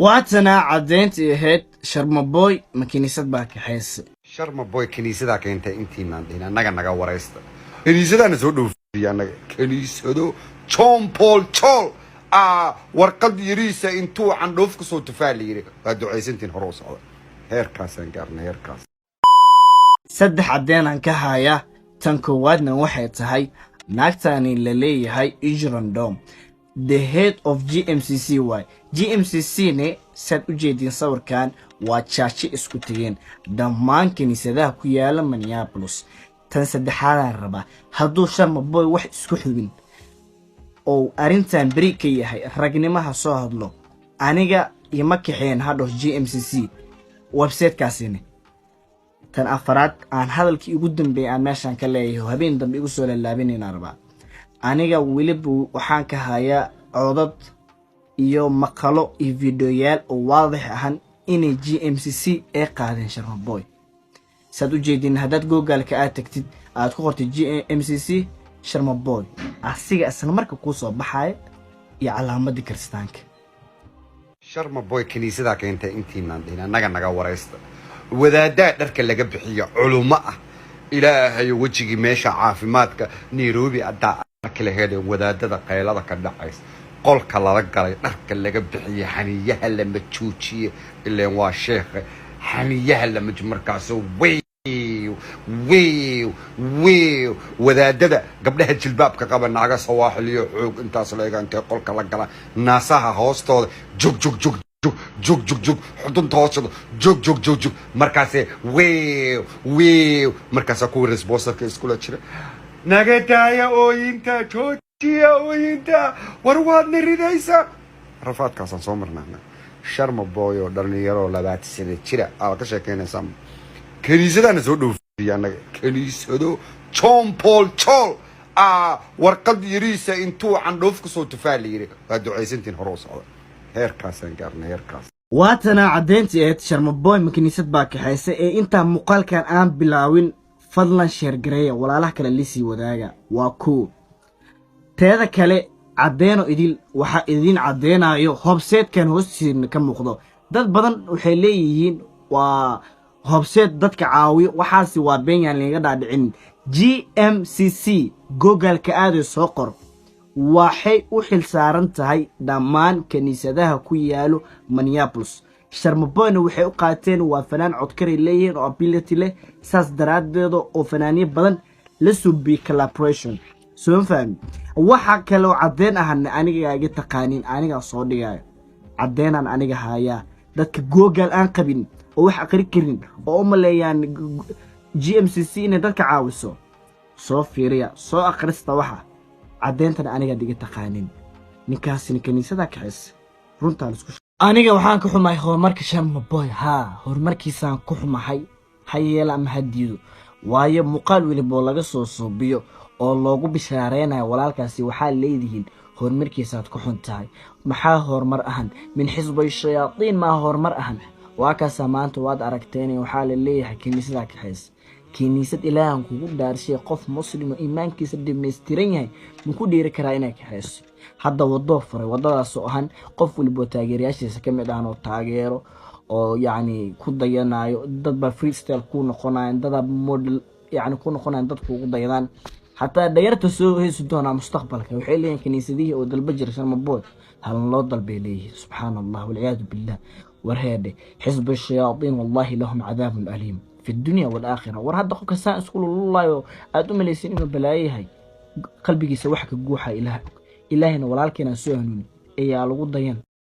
واتنا عدينت هيد شرم بوي ما كنيسة باك حيس شرم بوي كنيسة كنت انتي ناندينا نجا ورئيس كنيسة أنا زود يعني كنيسة دو تشون بول تشول ورقد يريسة انتو عن رفق صوت فالي هادو عايزين هروس هيركاس انقرنا هيركاس سدح عدينا كهايا تنكوادنا وحيت هاي ناكتاني اللي هاي إجران دوم the head of GMCCY GMCC ne sad u jeedin sawirkan waa chaachi isku tageen dhammaan kiniisadaha ku yaala Minneapolis tan saddexaad raba haduu Sharma Boy wax isku xubin oo arintan bari ka yahay ragnimaha soo hadlo aniga ima kaxeen hadho GMCC website kaasina tan afaraad aan hadalkii ugu dambeeyay aan meeshan ka leeyahay habeen dambe igu soo laabinayna raba aniga wiliba waxaan ka hayaa codad iyo maqalo iyo fiidiyoyaal oo waadix ahan in GMCC ay qaadeen Sharma Boy sad u jeedin hadad Google ka aad tagtid aad ku qortid GMCC Sharma Boy asiga asna marka ku soo baxay iyo calaamadii kristaanka Sharma Boy kaniisada keenta intii naandina naga waraysta wadaada dharka laga bixiyo culimo ah ilaahay wajigi meesha caafimaadka Nairobi adaa kala heeday wadaadada qaylada ka dhacays qolka la galay dharka laga bixiyo xaniyaha la majuujiye ilaa waa sheekh xaniyaha la markaas way wadaadada gabdhaha jilbaabka qaba naaga sawaaxiliyo xoog intaas la eegantay qolka la gala naasaha hoostooda jog xudunta hoostooda jog markaas markaas ku responsible iskula jira نجدايا أوينتا توتيا أوينتا ورواد نريدايسا رفعت كاسان صومرنا هنا شرم بوي ودرني يرو لبات سنة كذا كشة كنا سام كنيسة أنا زودو يعني كنيسة دو تشون بول تشول ورقد يريسة انتو عن رفق صوت فالي هادو عايزين هروس هيركاس انقرنا هيركاس واتنا عدينتي شرم بوي مكنيسة باكي حيسة انت مقال كان آن بلاوين فضلا شير جريا ولا له كلا ليسي وداجا وكو تهذا كله عدينا إديل وح إدين عدينا يو هبسات كان هوسي كم مقدار ده بدن وحليين وهبسات ده كعاوي وحاسي وبين يعني قاعد عن GMCC جوجل كأدي سوقر وحي وحل سارنت هاي دمان كنيسة ده كويالو مينيابوليس Sharma Boy waxay u qaateen waa fanaan codkari leeyahay oo ability leh saas daraadeed oo fanaaniin badan la suubi collaboration soo fahmi waxa kale oo cadeen ah aniga iga taqaanin aniga soo dhigay cadeenan aniga haya dadka Google aan qabin oo wax aqri karin oo ma leeyaan GMCC in dadka caawiso soo fiiriya soo aqrista waxa cadeentan aniga iga taqaanin ninkaasina kaniisada kaxis runta isku aniga waxaan ku xumahay horumarka Sharma Boy horumarkiisaan ku xumahay hayela ama hadiido waayo muqaal waliba laga soo soobiyo oo loogu bishaareeyay walaalkaasi waxa leeyihiin horumarkiisaad ku xuntahay maxaa horumar ahan min xisbay shayaatiin ma horumar ahan waa ka samaanta waad aragteen waxa la leeyahay kiniisada ka xis kiniisad ilaahan kugu dhaarshay qof muslim iimaankiisa dhameystiran yahay muku dhiiri karaa inay ka xis hadda wado furay wadadaas oo ahan qof waliba taageerayaashiisa kamid ah oo taageero oo yaani ku dayanayo dad ba freestyle ku noqonayaan dad model yaani ku noqonayaan dad ku dayadaan hatta dhayarta soo heeso doona mustaqbalka waxay leeyihiin kaniisadii oo dalba jir Sharma Boy hal loo dalbay leeyahay subhanallah wal iyad billah warheede xisb الشياطين والله لهم عذاب أليم في الدنيا والآخرة ورهاد قفك سان اسكول الله أدوم ليسين إنه بلايهاي قلبي يسوحك الجوحة إلهنا ولكن سوهنوني إيا لغو ضيان